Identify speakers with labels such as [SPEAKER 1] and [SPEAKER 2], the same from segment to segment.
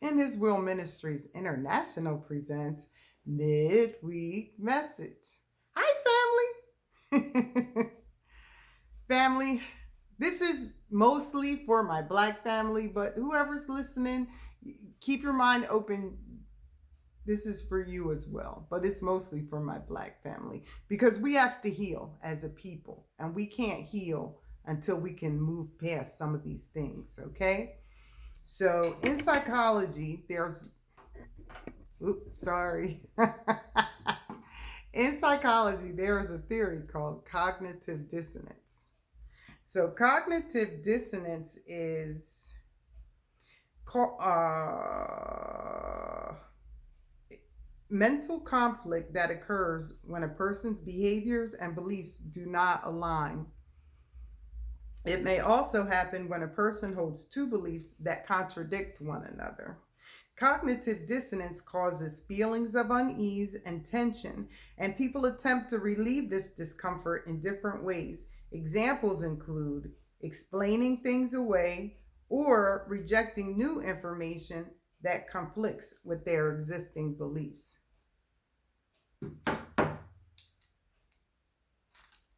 [SPEAKER 1] And His Will Ministries International presents Midweek Message. Hi, family. Family, this is mostly for my Black family, but whoever's listening, keep your mind open. This is for you as well, but it's mostly for my Black family because we have to heal as a people, and we can't heal until we can move past some of these things, okay? So in psychology, sorry. In psychology, there is a theory called cognitive dissonance. So cognitive dissonance is mental conflict that occurs when a person's behaviors and beliefs do not align. It may also happen when a person holds two beliefs that contradict one another. Cognitive dissonance causes feelings of unease and tension, and people attempt to relieve this discomfort in different ways. Examples include explaining things away or rejecting new information that conflicts with their existing beliefs.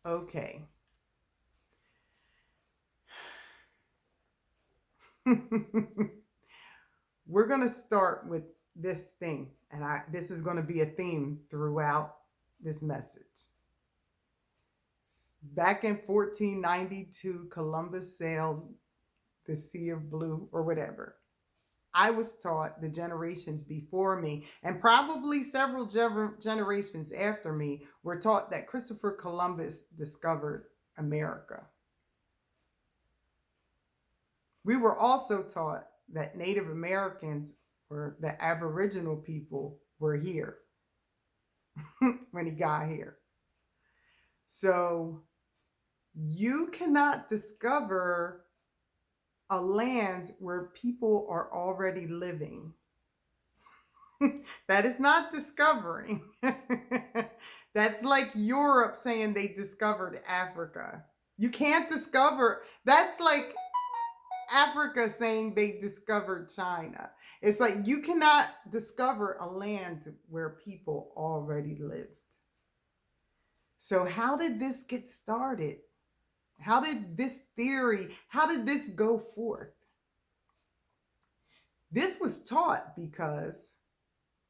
[SPEAKER 1] Okay. We're going to start with this thing, and this is going to be a theme throughout this message. Back in 1492, Columbus sailed the Sea of Blue or whatever. I was taught, the generations before me, and probably several generations after me, were taught that Christopher Columbus discovered America. We were also taught that Native Americans or the Aboriginal people were here when he got here. So you cannot discover a land where people are already living. That is not discovering. That's like Europe saying they discovered Africa. You can't discover, that's like Africa saying they discovered China. It's like you cannot discover a land where people already lived. So how did this get started? How did this theory, how did this go forth? This was taught because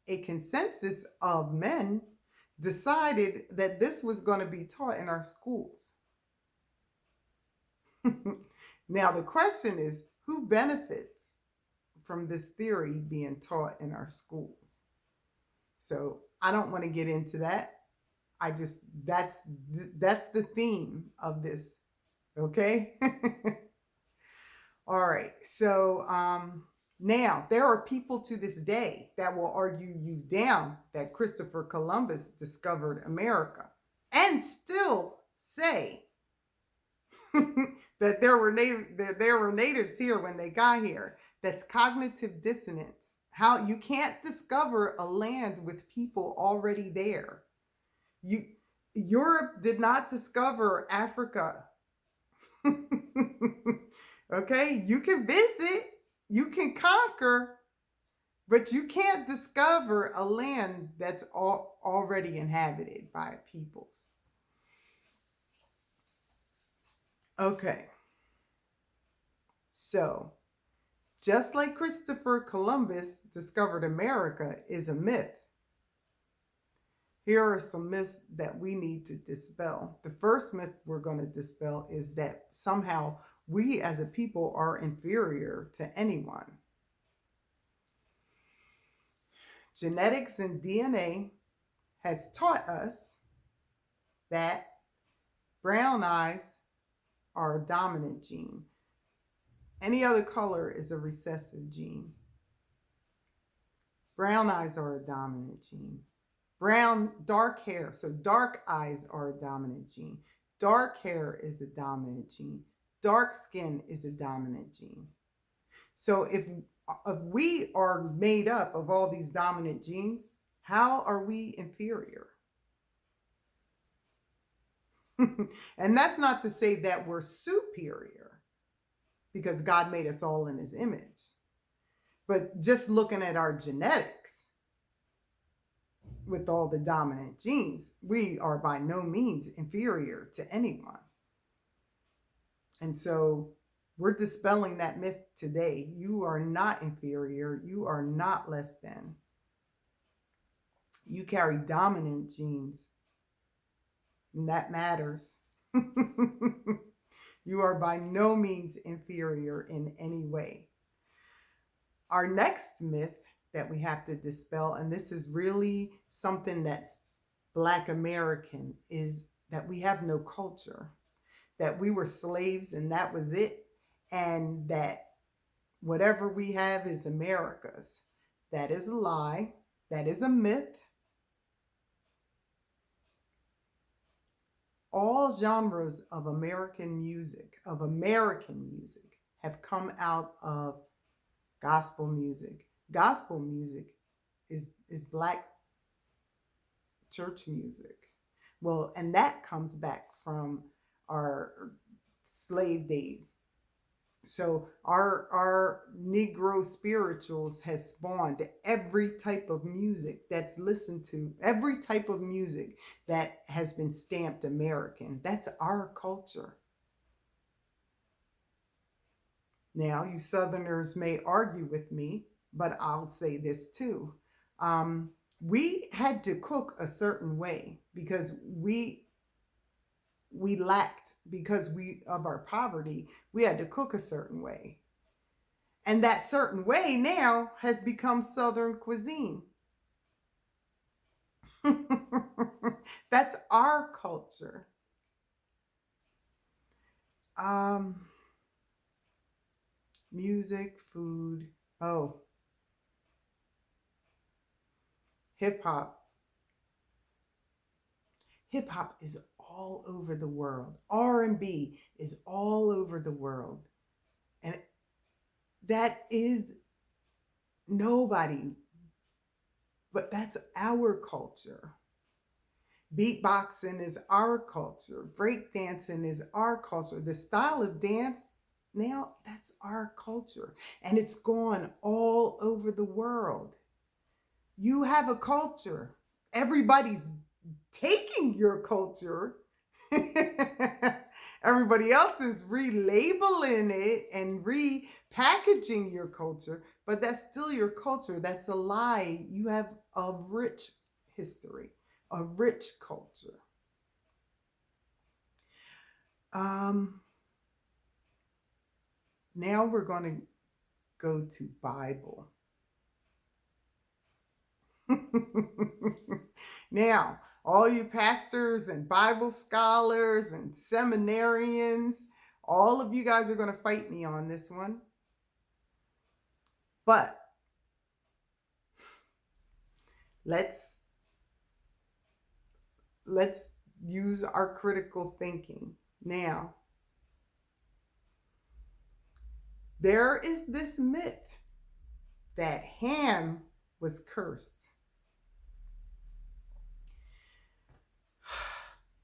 [SPEAKER 1] a consensus of men decided that this was going to be taught in our schools. Now, the question is, who benefits from this theory being taught in our schools? So I don't want to get into that. That's the theme of this. Okay. All right. So now there are people to this day that will argue you down that Christopher Columbus discovered America and still say that there were natives here when they got here. That's cognitive dissonance. How you can't discover a land with people already there. Europe did not discover Africa. Okay, you can visit, you can conquer, but you can't discover a land that's already inhabited by peoples. Okay. So, just like Christopher Columbus discovered America is a myth, here are some myths that we need to dispel. The first myth we're going to dispel is that somehow we as a people are inferior to anyone. Genetics and DNA has taught us that brown eyes are a dominant gene. Any other color is a recessive gene. Brown eyes are a dominant gene. Dark hair, so dark eyes are a dominant gene. Dark hair is a dominant gene. Dark skin is a dominant gene. So if we are made up of all these dominant genes, how are we inferior? And that's not to say that we're superior, because God made us all in his image. But just looking at our genetics, with all the dominant genes, we are by no means inferior to anyone. And so we're dispelling that myth today. You are not inferior. You are not less than. You carry dominant genes, and that matters. You are by no means inferior in any way. Our next myth that we have to dispel, and this is really something that's Black American, is that we have no culture, that we were slaves and that was it, and that whatever we have is America's. That is a lie. That is a myth. All genres of American music, have come out of gospel music. Gospel music is Black church music. Well, and that comes back from our slave days. So our Negro spirituals has spawned every type of music that's listened to, every type of music that has been stamped American. That's our culture. Now, you Southerners may argue with me, but I'll say this too. We had to cook a certain way because we lacked, because of our poverty. We had to cook a certain way. And that certain way now has become Southern cuisine. That's our culture. Music, food. Oh, hip hop. Hip hop is all over the world. R&B is all over the world. And that is nobody, but that's our culture. Beatboxing is our culture. Breakdancing is our culture. The style of dance, now that's our culture. And it's gone all over the world. You have a culture. Everybody's taking your culture. Everybody else is relabeling it and repackaging your culture, but that's still your culture. That's a lie. You have a rich history, a rich culture. Now we're going to go to Bible. Now, all you pastors and Bible scholars and seminarians, all of you guys are going to fight me on this one. But let's use our critical thinking. Now, there is this myth that Ham was cursed.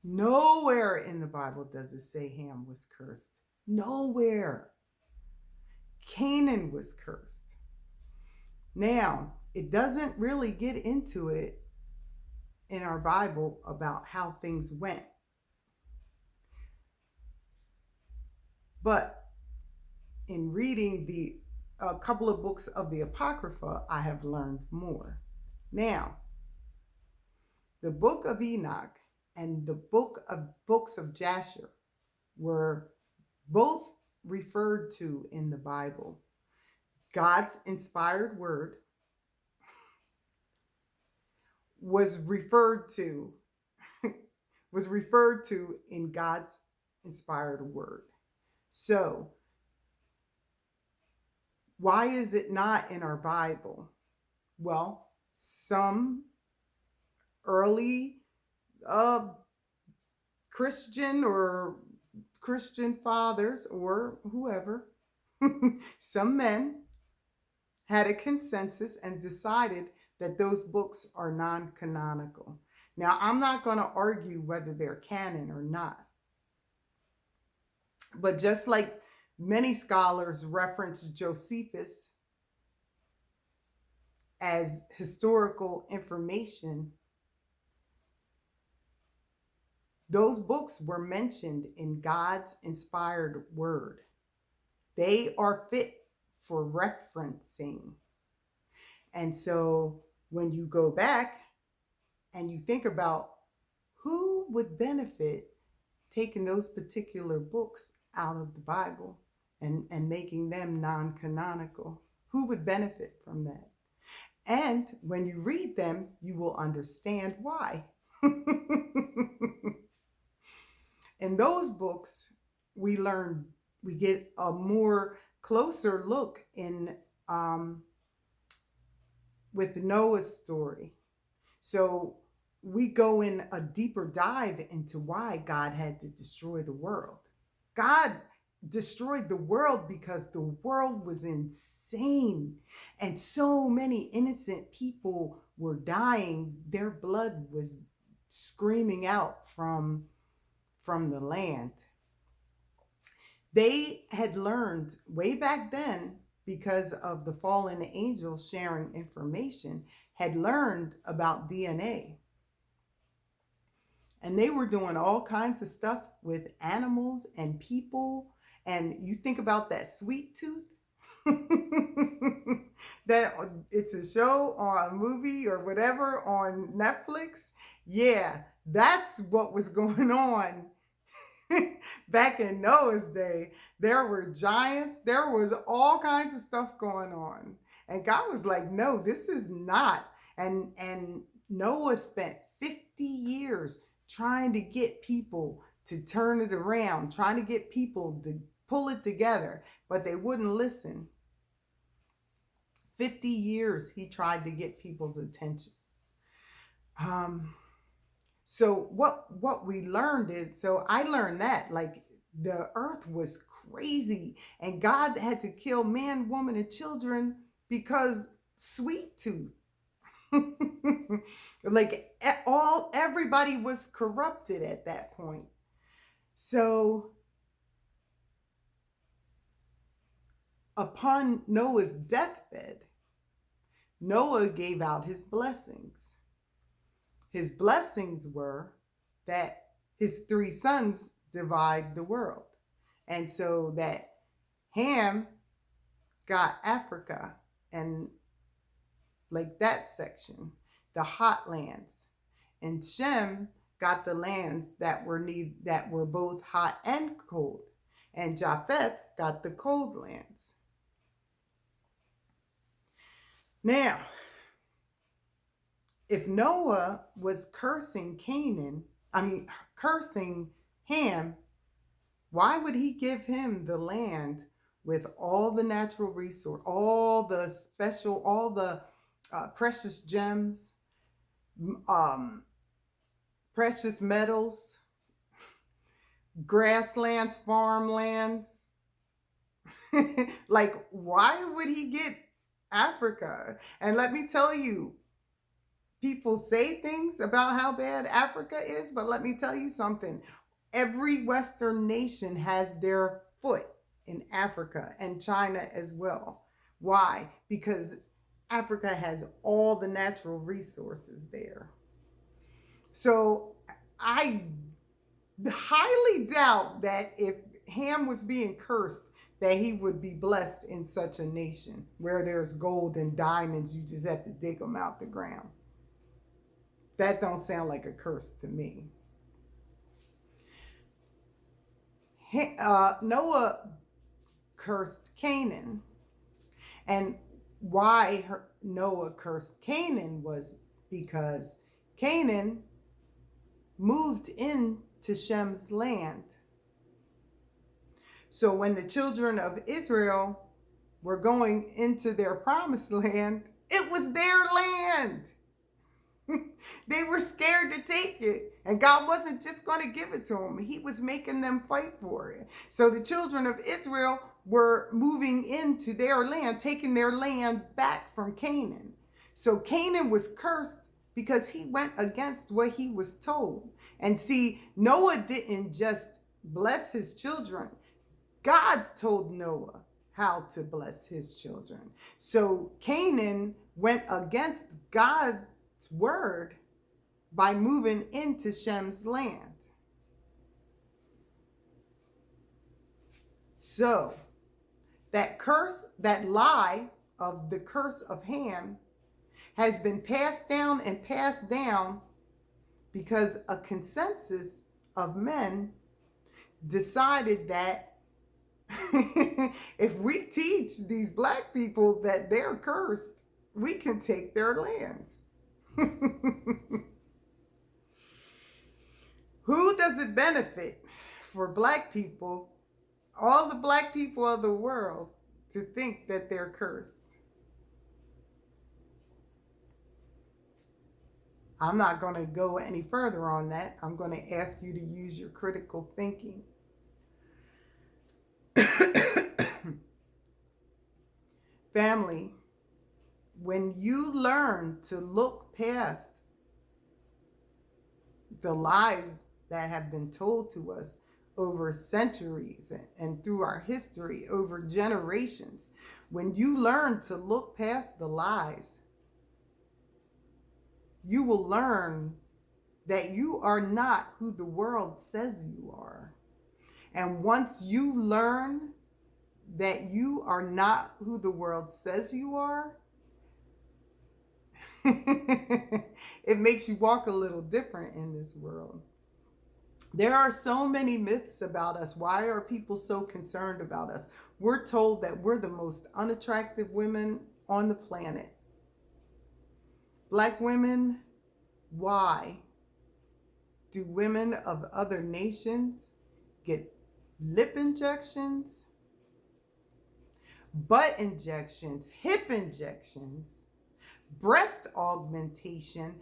[SPEAKER 1] Nowhere in the Bible does it say Ham was cursed. Nowhere. Canaan was cursed. Now, it doesn't really get into it in our Bible about how things went. But in reading a couple of books of the Apocrypha, I have learned more. Now, the book of Enoch and the books of Jasher were both referred to in the Bible. God's inspired word was referred to in God's inspired word. So, why is it not in our Bible? Well, some early Christian fathers or whoever, some men had a consensus and decided that those books are non-canonical. Now, I'm not going to argue whether they're canon or not. But just like many scholars reference Josephus as historical information, those books were mentioned in God's inspired word. They are fit for referencing. And so when you go back and you think about who would benefit taking those particular books out of the Bible and making them non-canonical, who would benefit from that? And when you read them, you will understand why. In those books, we get a more closer look in with Noah's story. So we go in a deeper dive into why God had to destroy the world. God destroyed the world because the world was insane and so many innocent people were dying. Their blood was screaming out from the land. They had learned way back then, because of the fallen angels sharing information, had learned about DNA. And they were doing all kinds of stuff with animals and people. And you think about that sweet tooth, that it's a show or a movie or whatever on Netflix. Yeah, that's what was going on back in Noah's day. There were giants, there was all kinds of stuff going on. And God was like, no, this is not. And Noah spent 50 years trying to get people to turn it around, trying to get people to pull it together, but they wouldn't listen. 50 years he tried to get people's attention. So what we learned is, so I learned that like the earth was crazy and God had to kill man, woman, and children because sweet tooth. Like everybody was corrupted at that point. So upon Noah's deathbed, Noah gave out his blessings. His blessings were that his 3 sons divide the world. And so that Ham got Africa and like that section, the hot lands. And Shem got the lands that were both hot and cold. And Japheth got the cold lands. Now, if Noah was cursing cursing Ham, why would he give him the land with all the natural resource, all the precious gems, precious metals, grasslands, farmlands? Like, why would he get Africa? And let me tell you, people say things about how bad Africa is, but let me tell you something. Every Western nation has their foot in Africa, and China as well. Why? Because Africa has all the natural resources there. So I highly doubt that if Ham was being cursed, that he would be blessed in such a nation where there's gold and diamonds. You just have to dig them out the ground. That don't sound like a curse to me. Noah cursed Canaan. And why Noah cursed Canaan was because Canaan moved into Shem's land. So when the children of Israel were going into their promised land, it was their land. They were scared to take it. And God wasn't just going to give it to them. He was making them fight for it. So the children of Israel were moving into their land, taking their land back from Canaan. So Canaan was cursed because he went against what he was told. And see, Noah didn't just bless his children. God told Noah how to bless his children. So Canaan went against God's word by moving into Shem's land. So that curse, that lie of the curse of Ham, has been passed down and passed down because a consensus of men decided that if we teach these black people that they're cursed, we can take their lands. Who does it benefit for black people, all the black people of the world, to think that they're cursed? I'm not going to go any further on that. I'm going to ask you to use your critical thinking. Family, when you learn to look past the lies that have been told to us over centuries and through our history, over generations, when you learn to look past the lies, you will learn that you are not who the world says you are. And once you learn that you are not who the world says you are, it makes you walk a little different in this world. There are so many myths about us. Why are people so concerned about us? We're told that we're the most unattractive women on the planet. Black women, why do women of other nations get lip injections, butt injections, hip injections, breast augmentation,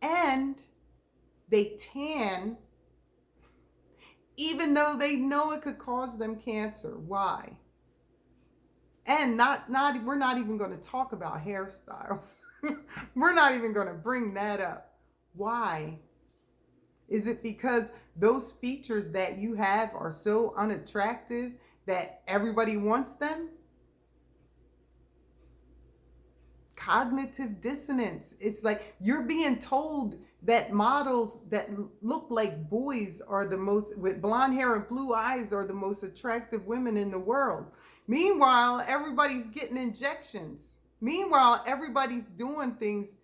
[SPEAKER 1] and they tan even though they know it could cause them cancer? Why? And we're not even going to talk about hairstyles. We're not even going to bring that up. Why? Is it because those features that you have are so unattractive that everybody wants them? Cognitive dissonance. It's like you're being told that models that look like boys are the most, with blonde hair and blue eyes, are the most attractive women in the world. Meanwhile, everybody's getting injections. Meanwhile, everybody's doing things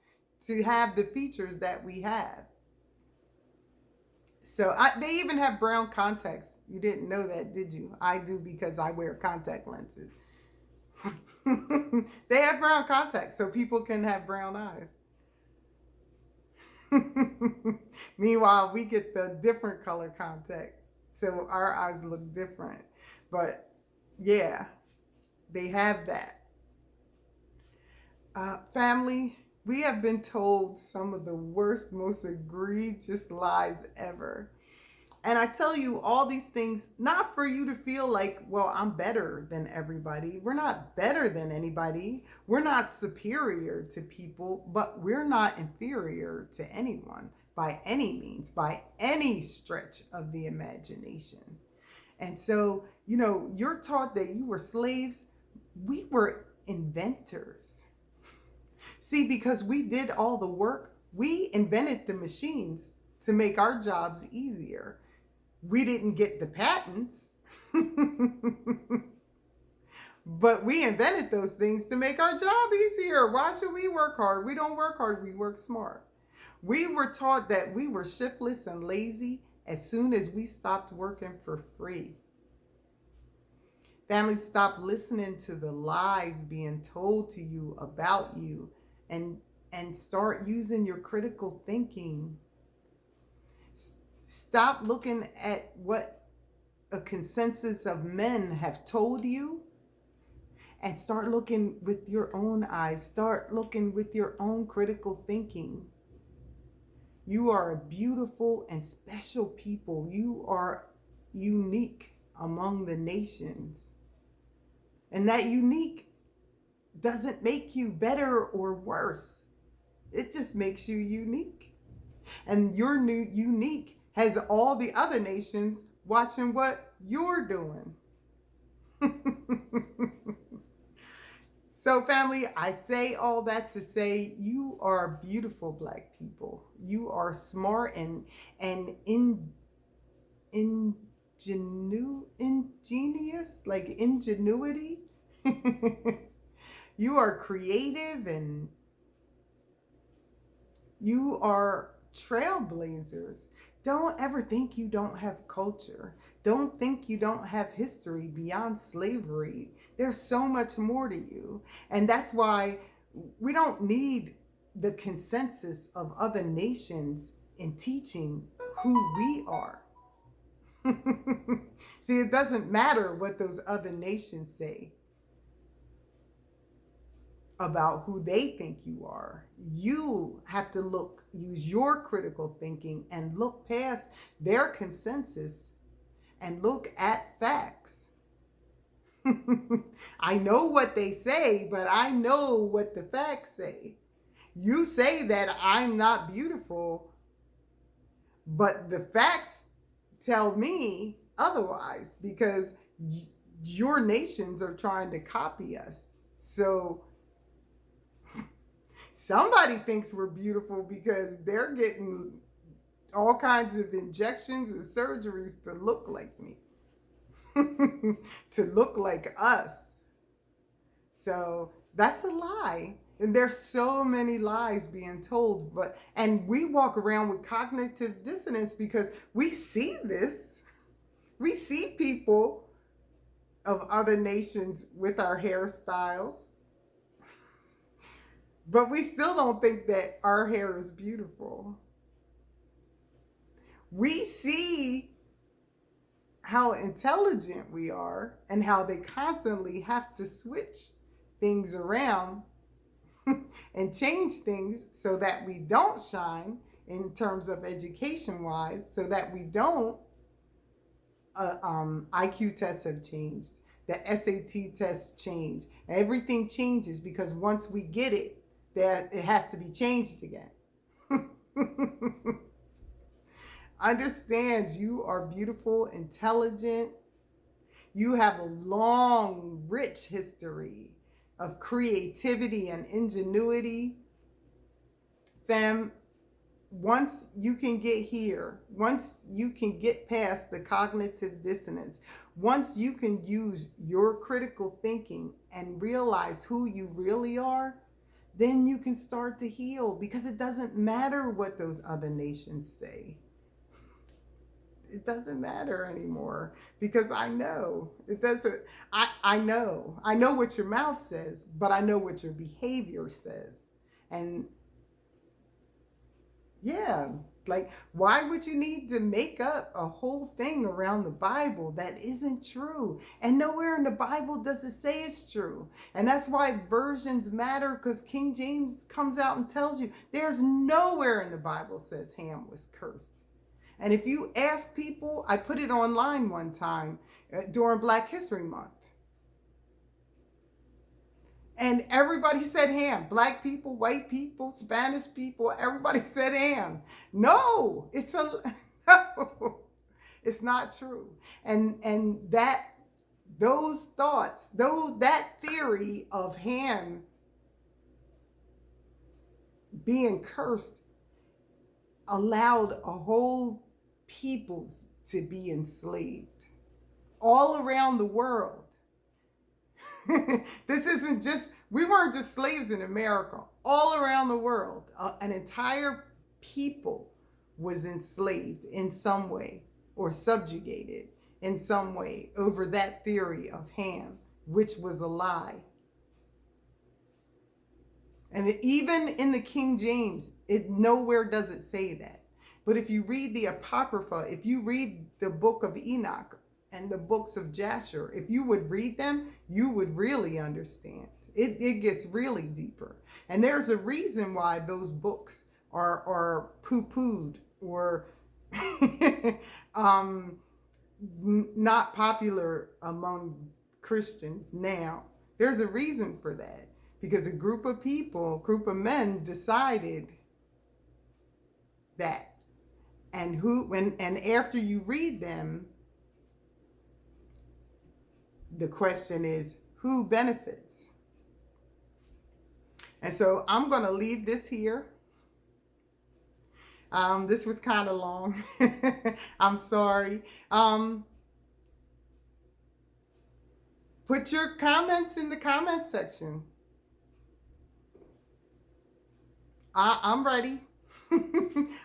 [SPEAKER 1] to have the features that we have. So they even have brown contacts. You didn't know that, did you? I do, because I wear contact lenses. They have brown contacts so people can have brown eyes. Meanwhile, we get the different color contacts, so our eyes look different. But yeah, they have that. Family, we have been told some of the worst, most egregious lies ever. And I tell you all these things, not for you to feel like, well, I'm better than everybody. We're not better than anybody. We're not superior to people, but we're not inferior to anyone by any means, by any stretch of the imagination. And so, you're taught that you were slaves. We were inventors. See, because we did all the work, we invented the machines to make our jobs easier. We didn't get the patents, but we invented those things to make our job easier. Why should we work hard? We don't work hard, we work smart. We were taught that we were shiftless and lazy as soon as we stopped working for free. Families, stop listening to the lies being told to you about you and start using your critical thinking. Stop looking at what a consensus of men have told you and start looking with your own eyes. Start looking with your own critical thinking. You are a beautiful and special people. You are unique among the nations. And that unique doesn't make you better or worse. It just makes you unique. And your new unique has all the other nations watching what you're doing. So, family, I say all that to say you are beautiful Black people. You are smart and ingenious, like ingenuity. You are creative and you are trailblazers. Don't ever think you don't have culture. Don't think you don't have history beyond slavery. There's so much more to you. And that's why we don't need the consensus of other nations in teaching who we are. See, it doesn't matter what those other nations say about who they think you are. You have to use your critical thinking and look past their consensus and look at facts. I know what they say, but I know what the facts say. You say that I'm not beautiful, but the facts tell me otherwise because your nations are trying to copy us. So somebody thinks we're beautiful because they're getting all kinds of injections and surgeries to look like me, to look like us. So that's a lie. And there's so many lies being told, and we walk around with cognitive dissonance because we see this. We see people of other nations with our hairstyles, but we still don't think that our hair is beautiful. We see how intelligent we are and how they constantly have to switch things around and change things so that we don't shine in terms of education wise, so that we don't. IQ tests have changed. The SAT tests change. Everything changes because once we get it, that it has to be changed again. Understand you are beautiful, intelligent. You have a long, rich history of creativity and ingenuity. Fam, once you can get here, once you can get past the cognitive dissonance, once you can use your critical thinking and realize who you really are, then you can start to heal, because it doesn't matter what those other nations say. It doesn't matter anymore, because I know it doesn't. I know what your mouth says, but I know what your behavior says. And yeah, like, why would you need to make up a whole thing around the Bible that isn't true? And nowhere in the Bible does it say it's true. And that's why versions matter, because King James comes out and tells you there's nowhere in the Bible says Ham was cursed. And if you ask people, I put it online one time during Black History Month, and everybody said Ham. Black people, white people, Spanish people, everybody said Ham. No, no, it's not true. And those thoughts, that theory of Ham being cursed allowed a whole peoples to be enslaved all around the world. This isn't just, we weren't just slaves in America. All around the world, an entire people was enslaved in some way or subjugated in some way over that theory of Ham, which was a lie. And even in the King James, it nowhere does it say that. But if you read the Apocrypha, if you read the book of Enoch and the books of Jasher, if you would read them, you would really understand. It gets really deeper. And there's a reason why those books are poo-pooed or not popular among Christians now. There's a reason for that. Because a group of men decided that. And after you read them, the question is, who benefits? And so I'm going to leave this here. This was kind of long. I'm sorry. Put your comments in the comment section. I'm ready.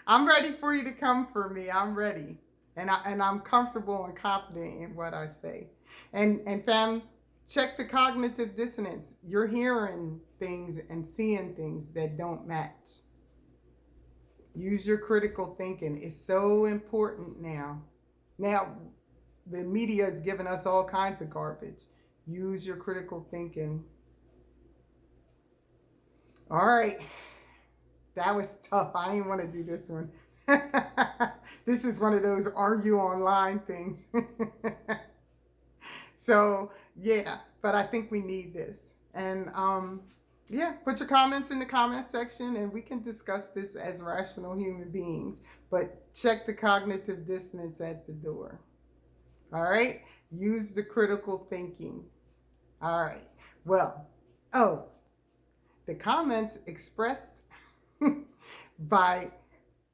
[SPEAKER 1] I'm ready for you to come for me. I'm ready. And I'm comfortable and confident in what I say. And fam, check the cognitive dissonance. You're hearing things and seeing things that don't match. Use your critical thinking. It's so important now. Now, the media is giving us all kinds of garbage. Use your critical thinking. All right. That was tough. I didn't want to do this one. This is one of those argue online things. So, yeah, but I think we need this. And yeah, put your comments in the comment section and we can discuss this as rational human beings. But check the cognitive dissonance at the door. All right? Use the critical thinking. All right. Well, the comments expressed by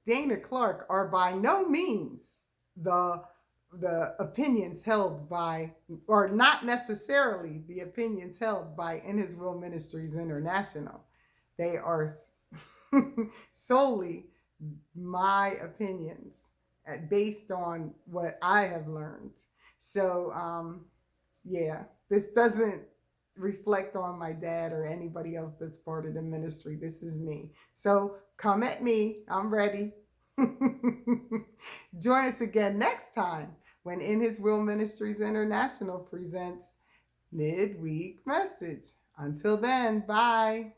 [SPEAKER 1] Dana Clark are by no means the opinions held by, or not necessarily the opinions held by In His Will Ministries International. They are solely my opinions based on what I have learned. So, yeah, this doesn't reflect on my dad or anybody else that's part of the ministry. This is me. So come at me. I'm ready. Join us again next time when In His Will Ministries International presents Midweek Message. Until then, bye.